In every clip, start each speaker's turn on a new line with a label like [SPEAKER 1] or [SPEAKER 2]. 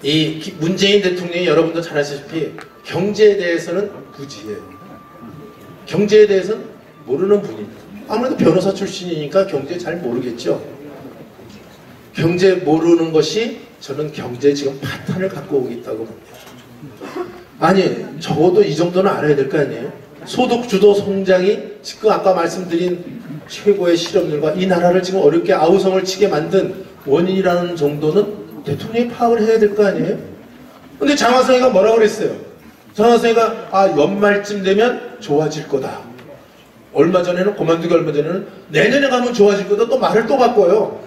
[SPEAKER 1] 이 문재인 대통령이 여러분도 잘 아시다시피 경제에 대해서는 무지해요. 경제에 대해서는 모르는 분입니다. 아무래도 변호사 출신이니까 경제 잘 모르겠죠. 경제 모르는 것이 저는 경제에 지금 파탄을 갖고 오겠다고 봅니다. 아니 적어도 이 정도는 알아야 될 거 아니에요. 소득주도 성장이 지금 아까 말씀드린 최고의 실업률과 이 나라를 지금 어렵게 아우성을 치게 만든 원인이라는 정도는 대통령이 파악을 해야 될 거 아니에요. 근데 장하성이가 뭐라고 그랬어요. 장하성이가 연말쯤 되면 좋아질 거다. 얼마 전에는 그만두기 얼마 전에는 내년에 가면 좋아질 거다. 또 말을 또 바꿔요.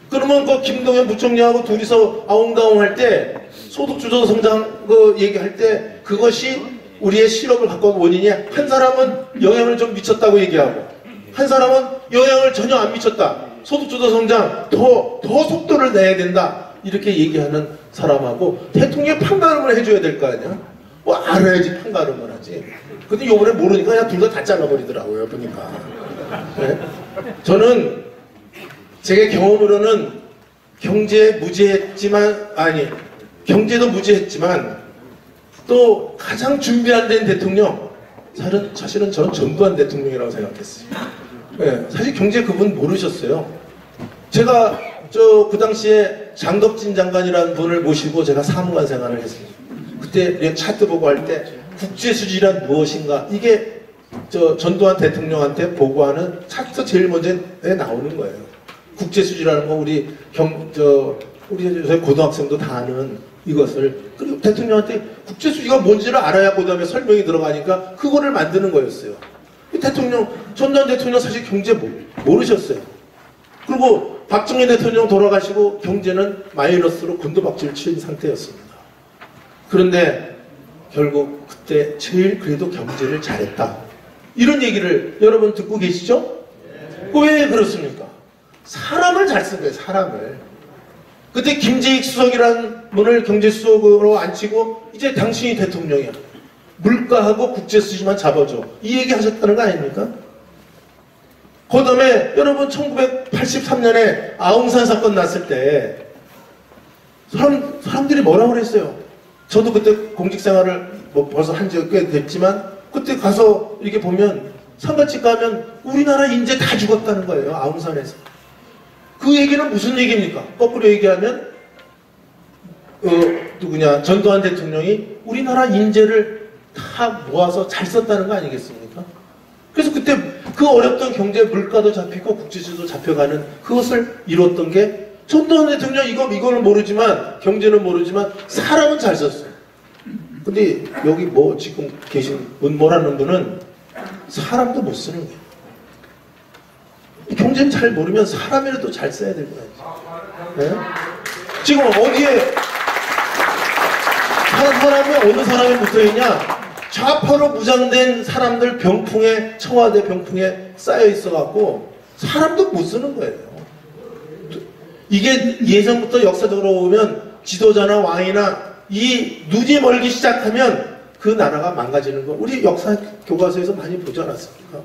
[SPEAKER 1] 그러면 그 김동연 부총리하고 둘이서 아웅다웅 할 때 소득주도 성장 얘기할 때 그것이 우리의 실업을 갖고 온 원인이 한 사람은 영향을 좀 미쳤다고 얘기하고 한 사람은 영향을 전혀 안 미쳤다. 소득주도 성장 더 속도를 내야 된다. 이렇게 얘기하는 사람하고 대통령이 판가름을 해줘야 될 거 아니야. 뭐 알아야지 판가름을 하지. 근데 요번에 모르니까 그냥 둘 다 잘라버리더라고요. 보니까. 네? 저는 제 경험으로는 경제도 무지했지만 또 가장 준비 안 된 대통령 사실은 저는 전두환 대통령이라고 생각했어요. 네, 사실 경제 그분 모르셨어요. 제가 그 당시에 장덕진 장관이라는 분을 모시고 제가 사무관 생활을 했습니다. 그때 차트 보고 할 때 국제수지란 무엇인가 이게 전두환 대통령한테 보고하는 차트 제일 먼저 나오는 거예요. 국제수지라는 거 우리 요새 고등학생도 다 아는 이것을 그리고 대통령한테 국제수지가 뭔지를 알아야 그 다음에 설명이 들어가니까 그거를 만드는 거였어요. 전두환 대통령 사실 경제 모르셨어요. 그리고 박정희 대통령 돌아가시고 경제는 마이너스로 곤두박질을 치는 상태였습니다. 그런데 결국 그때 제일 그래도 경제를 잘했다. 이런 얘기를 여러분 듣고 계시죠? 왜 그렇습니까? 사람을 잘 쓴 거예요. 사람을. 그때 김재익 수석이라는 분을 경제수석으로 앉히고 이제 당신이 대통령이야. 물가하고 국제수지만 잡아줘. 이 얘기 하셨다는 거 아닙니까? 그 다음에 여러분 1983년에 아웅산 사건 났을 때 사람들이 뭐라고 그랬어요? 저도 그때 공직생활을 벌써 한 지 꽤 됐지만 그때 가서 이렇게 보면 상가집 가면 우리나라 인재 다 죽었다는 거예요. 아웅산에서. 그 얘기는 무슨 얘기입니까? 거꾸로 얘기하면 전두환 대통령이 우리나라 인재를 다 모아서 잘 썼다는 거 아니겠습니까? 그래서 그때 그 어렵던 경제 물가도 잡히고 국제주도 잡혀가는 그것을 이뤘던 게 전두환 대통령 이거는 모르지만 경제는 모르지만 사람은 잘 썼어요. 근데 여기 지금 계신 뭐라는 분은 사람도 못 쓰는 거예요. 경제는 잘 모르면 사람이라도 잘 써야 될 거예요. 네? 지금 어디에 사람이 어느 사람이 붙어있냐? 좌파로 무장된 사람들 청와대 병풍에 쌓여 있어갖고 사람도 못 쓰는 거예요. 이게 예전부터 역사적으로 보면 지도자나 왕이나 이 눈이 멀기 시작하면 그 나라가 망가지는 거 우리 역사 교과서에서 많이 보지 않았습니까?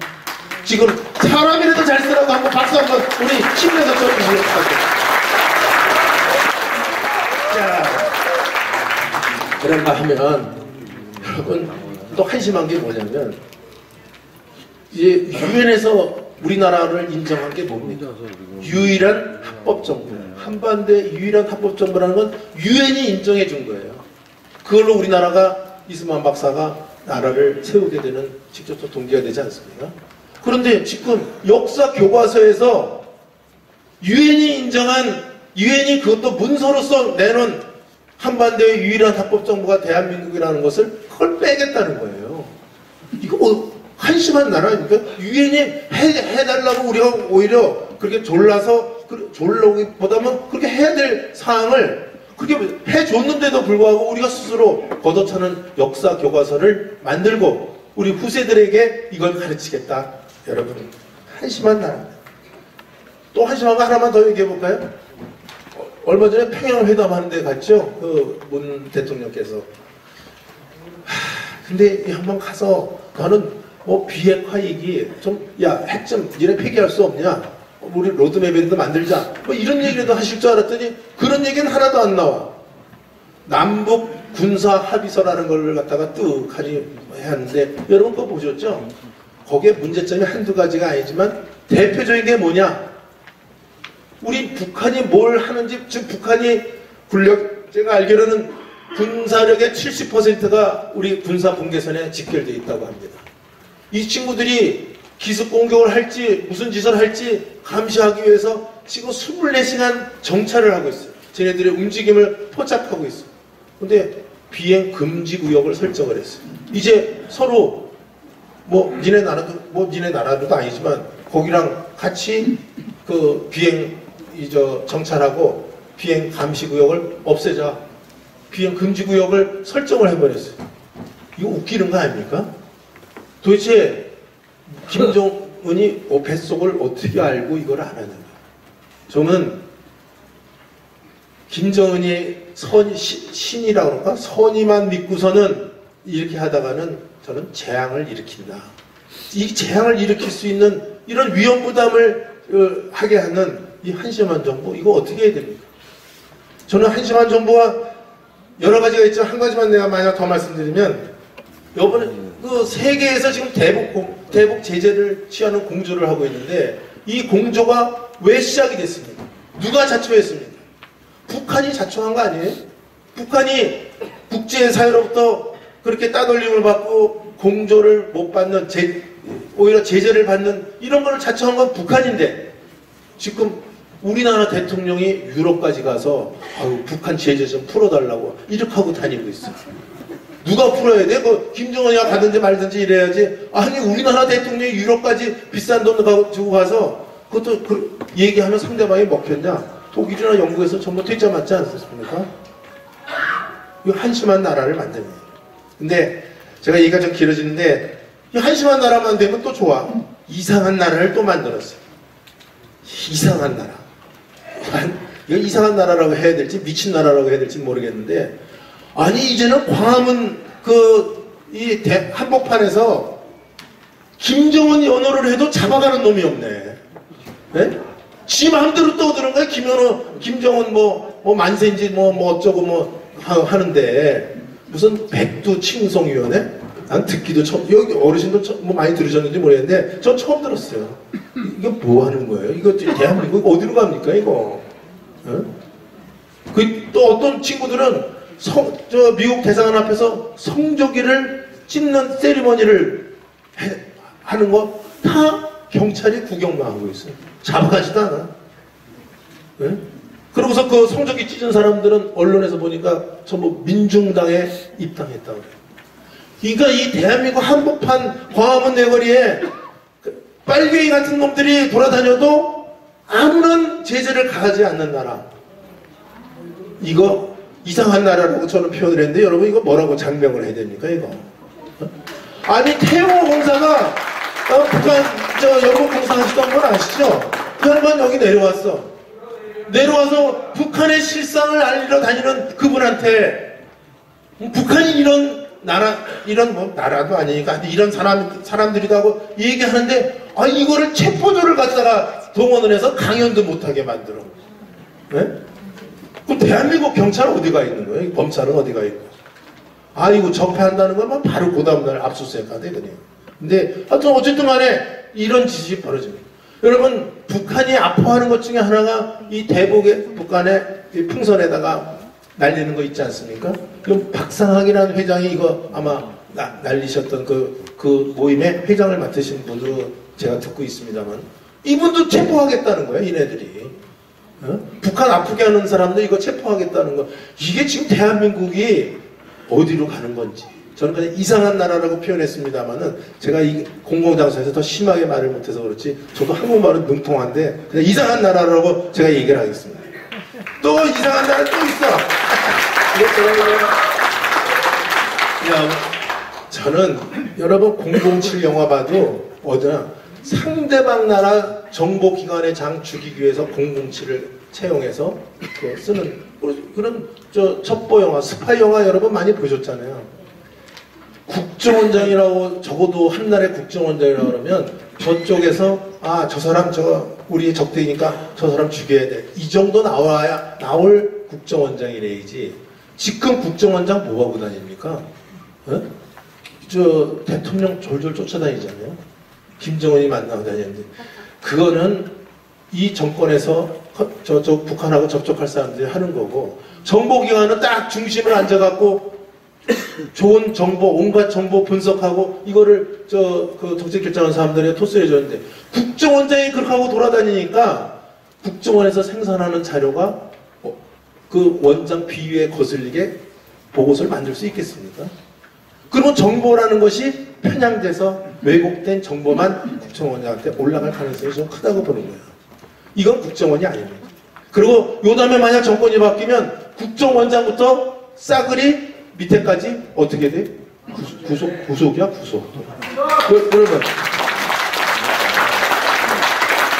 [SPEAKER 1] 지금 사람이라도 잘 쓰라고 한번 박수 한번 우리 힘내서 쳐주시면 자, 그런가 하면 여러분 또 한심한 게 뭐냐면 이제 유엔에서 우리나라를 인정한 게 뭡니까? 유일한 합법정부. 한반도의 유일한 합법정부라는 건 유엔이 인정해 준 거예요. 그걸로 우리나라가 이스만 박사가 나라를 세우게 되는 직접적 동기가 되지 않습니까? 그런데 지금 역사 교과서에서 유엔이 그것도 문서로서 내놓은 한반도의 유일한 합법정부가 대한민국이라는 것을 그걸 빼겠다는 거예요. 이거 한심한 나라입니까? 유엔이 해달라고 우리가 오히려 그렇게 졸라기보다는 그렇게 해야 될 사항을 그렇게 해줬는데도 불구하고 우리가 스스로 걷어차는 역사 교과서를 만들고 우리 후세들에게 이걸 가르치겠다. 여러분 한심한 나라입니다. 또 한심한 거 하나만 더 얘기해 볼까요? 얼마 전에 평양회담 하는데 갔죠? 문 대통령께서. 근데 한번 가서 너는 비핵화 얘기 핵 좀 니네 폐기할 수 없냐? 우리 로드맵이라도 만들자. 이런 얘기라도 하실 줄 알았더니 그런 얘기는 하나도 안 나와. 남북 군사 합의서라는 걸 갖다가 뜩하니 하는데 여러분 그거 보셨죠? 거기에 문제점이 한두 가지가 아니지만 대표적인 게 뭐냐? 우리 북한이 뭘 하는지, 즉 북한이 제가 알기로는 군사력의 70%가 우리 군사 분계선에 직결되어 있다고 합니다. 이 친구들이 기습 공격을 할지 무슨 짓을 할지 감시하기 위해서 지금 24시간 정찰을 하고 있어요. 쟤네들의 움직임을 포착하고 있어요. 근데 비행 금지 구역을 설정을 했어요. 이제 서로 니네 나라도 아니지만 거기랑 같이 그 비행 정찰하고 비행 감시 구역을 없애자. 비행 금지 구역을 설정을 해버렸어요. 이거 웃기는 거 아닙니까? 도대체 김정은이 뱃속을 어떻게 알고 이걸 안 하는가? 저는 김정은이 신이라고 그럴까? 선의만 믿고서는 이렇게 하다가는 저는 재앙을 일으킨다. 이 재앙을 일으킬 수 있는 이런 위험 부담을 하게 하는 이 한심한 정부, 이거 어떻게 해야 됩니까? 저는 한심한 정부가 여러 가지가 있지만 한 가지만 내가 만약 더 말씀드리면, 이번에 그 세계에서 지금 대북 제재를 취하는 공조를 하고 있는데, 이 공조가 왜 시작이 됐습니까? 누가 자초했습니까? 북한이 자초한 거 아니에요? 북한이 국제사회로부터 그렇게 따돌림을 받고 공조를 못 받는, 오히려 제재를 받는 이런 걸 자초한 건 북한인데, 지금 우리나라 대통령이 유럽까지 가서 북한 제재 좀 풀어달라고 이렇게 하고 다니고 있어요. 누가 풀어야 돼? 김정은이가 가든지 말든지 이래야지. 아니 우리나라 대통령이 유럽까지 비싼 돈 주고 가서 그것도 얘기하면 상대방이 먹혔냐? 독일이나 영국에서 전부 퇴짜 맞지 않습니까? 이거 한심한 나라를 만드는 거예요. 근데 제가 얘기가 좀 길어지는데, 이 한심한 나라만 되면 또 좋아. 이상한 나라를 또 만들었어요. 이상한 나라. 이거 이상한 나라라고 해야 될지 미친 나라라고 해야 될지 모르겠는데, 아니 이제는 광화문 이 한복판에서 김정은 연호를 해도 잡아가는 놈이 없네. 네? 지 마음대로 떠드는 거야. 김정은 만세인지 어쩌고 하는데, 무슨 백두칭송위원회? 난 듣기도 처음, 여기 어르신도 많이 들으셨는지 모르겠는데 전 처음 들었어요. 이거 뭐 하는 거예요? 이거 대한민국 어디로 갑니까 이거? 또 어떤 친구들은 미국 대사관 앞에서 성조기를 찢는 세리머니를 하는 거 다 경찰이 구경만 하고 있어요. 잡아가지도 않아. 네? 그러고서 그 성조기 찢은 사람들은 언론에서 보니까 전부 민중당에 입당했다고 그래요. 그러니까 이 대한민국 한복판 광화문 내거리에 빨갱이 같은 놈들이 돌아다녀도 아무런 제재를 가하지 않는 나라. 이거 이상한 나라라고 저는 표현을 했는데, 여러분 이거 뭐라고 장명을 해야 됩니까 이거? 아니 태호 공사가 북한 연못 공사하시던 건 아시죠? 그 양반 여기 내려와서 북한의 실상을 알리러 다니는 그분한테 북한이 이런 나라도 아니니까 이런 사람들이다 하고 얘기하는데, 이거를 체포조를 갖다가 동원을 해서 강연도 못하게 만들어. 네? 그럼 대한민국 경찰은 어디가 있는 거예요? 검찰은 어디가 있고? 이거 적폐한다는 거면 바로 그 다음날 압수수색가 되거든요. 근데 하여튼 어쨌든 간에 이런 짓이 벌어집니다. 여러분, 북한이 아파하는 것 중에 하나가 이 북한의 풍선에다가 날리는 거 있지 않습니까? 그럼 박상학이라는 회장이 이거 아마 날리셨던 그 모임의 회장을 맡으신 분도 제가 듣고 있습니다만, 이분도 체포하겠다는 거예요, 이네들이. 북한 아프게 하는 사람들 이거 체포하겠다는 거. 이게 지금 대한민국이 어디로 가는 건지. 저는 그냥 이상한 나라라고 표현했습니다만은, 제가 이 공공장소에서 더 심하게 말을 못해서 그렇지, 저도 한국말은 능통한데 그냥 이상한 나라라고 제가 얘기를 하겠습니다. 또 이상한 나라 또 있어. 저는 여러분 007 영화 봐도 어디나 상대방 나라 정보기관의 장 죽이기 위해서 007을 채용해서 쓰는 그런 첩보 영화, 스파이 영화 여러분 많이 보셨잖아요. 국정원장이라고, 적어도 한나라의 국정원장이라고 그러면 저쪽에서 저 사람 우리 적대니까 저 사람 죽여야 돼, 이 정도 나올 국정원장이래야지. 지금 국정원장 뭐 하고 다닙니까? 어? 저 대통령 졸졸 쫓아다니잖아요. 김정은이 만나고 다니는데 그거는 이 정권에서 저쪽 북한하고 접촉할 사람들이 하는 거고, 정보기관은 딱 중심을 앉아갖고 좋은 정보, 온갖 정보 분석하고 이거를 그 정책 결정하는 사람들이 토스를 해줬는데, 국정원장이 그렇게 하고 돌아다니니까 국정원에서 생산하는 자료가 그 원장 비위에 거슬리게 보고서를 만들 수 있겠습니까? 그러면 정보라는 것이 편향돼서 왜곡된 정보만 국정원장한테 올라갈 가능성이 좀 크다고 보는 거예요. 이건 국정원이 아닙니다. 그리고 요 다음에 만약 정권이 바뀌면 국정원장부터 싸그리 밑에까지 어떻게 돼? 구속이야? 구속. 그러면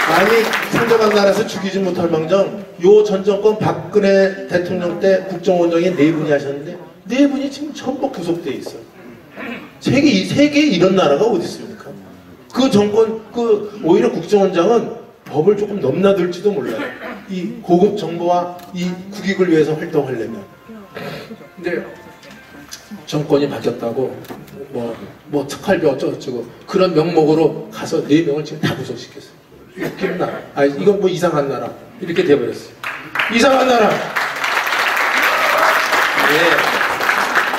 [SPEAKER 1] 아니 상대방 나라에서 죽이지 못할 망정 요 전 정권 박근혜 대통령 때 국정원장이 4분이 하셨는데 4분이 지금 전부 구속돼 있어요. 세계에 이런 나라가 어디 있습니까? 그 정권, 오히려 국정원장은 법을 조금 넘나들지도 몰라요. 이 고급 정보와 이 국익을 위해서 활동하려면. 근데 정권이 바뀌었다고 뭐 특활비 어쩌고저쩌고 그런 명목으로 가서 4명을 지금 다 구속시켰어요. 웃긴 나라. 아, 이건 뭐 이상한 나라. 이렇게 돼버렸어요. 이상한 나라. 네.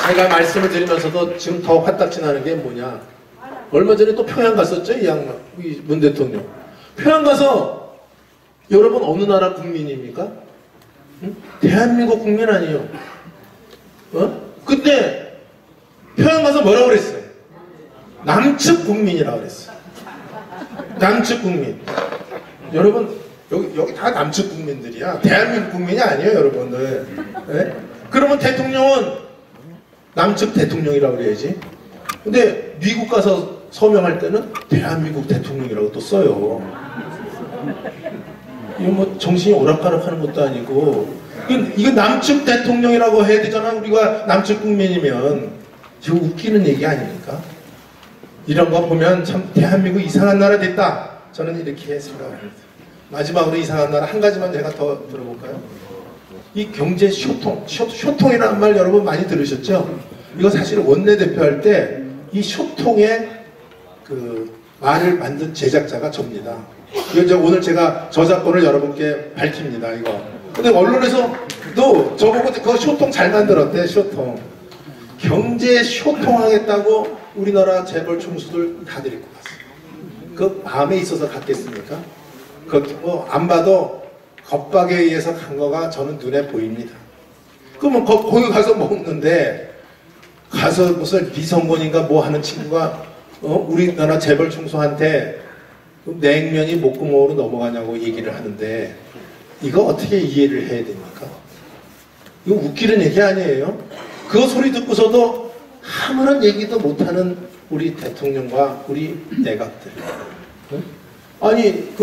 [SPEAKER 1] 제가 말씀을 드리면서도 지금 더 화딱지 나는 게 뭐냐. 얼마 전에 또 평양 갔었죠, 이 양반, 문 대통령. 평양 가서 여러분 어느 나라 국민입니까? 응? 대한민국 국민 아니에요. 근데 평양 가서 뭐라고 그랬어요? 남측 국민이라고 그랬어요. 남측 국민. 여러분 여기 다 남측 국민들이야. 대한민국 국민이 아니에요, 여러분들. 네? 그러면 대통령은 남측 대통령이라고 그래야지. 근데 미국 가서 서명할 때는 대한민국 대통령이라고 또 써요. 이거 뭐 정신이 오락가락하는 것도 아니고, 이거 남측 대통령이라고 해야 되잖아. 우리가 남측 국민이면. 지금 웃기는 얘기 아닙니까? 이런 거 보면 참 대한민국 이상한 나라 됐다. 저는 이렇게 생각합니다. 마지막으로 이상한 나라 한 가지만 제가 더 들어볼까요? 이 경제 쇼통이라는 말 여러분 많이 들으셨죠? 이거 사실 원내대표 할 때 이 쇼통의 그 말을 만든 제작자가 접니다. 이거 오늘 제가 저작권을 여러분께 밝힙니다, 이거. 근데 언론에서도 저보고 그거 쇼통 잘 만들었대, 쇼통. 경제 쇼통하겠다고 우리나라 재벌 총수들 다 데리고 갔어요. 그 마음에 있어서 갔겠습니까? 뭐 안 봐도 겁박에 의해서 간 거가 저는 눈에 보입니다. 그러면 거기 가서 먹는데, 가서 무슨 리성건인가 뭐 하는 친구가 우리나라 재벌 총수한테 냉면이 목구멍으로 넘어가냐고 얘기를 하는데, 이거 어떻게 이해를 해야 됩니까? 이거 웃기는 얘기 아니에요? 그 소리 듣고서도 아무런 얘기도 못하는 우리 대통령과 우리 내각들. 아니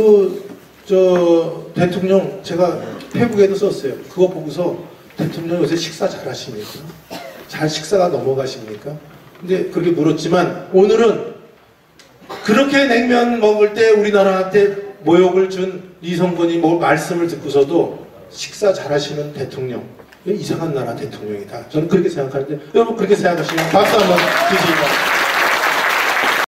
[SPEAKER 1] 대통령 제가 페북에도 썼어요. 그거 보고서 대통령 요새 식사 잘 하십니까? 잘 식사가 넘어가십니까? 근데 그렇게 물었지만 오늘은 그렇게 냉면 먹을 때 우리나라한테 모욕을 준 리성건이 뭐 말씀을 듣고서도 식사 잘 하시는 대통령, 이상한 나라 대통령이다. 저는 그렇게 생각하는데 여러분 그렇게 생각하시면 박수 한번 주시기 바랍니다.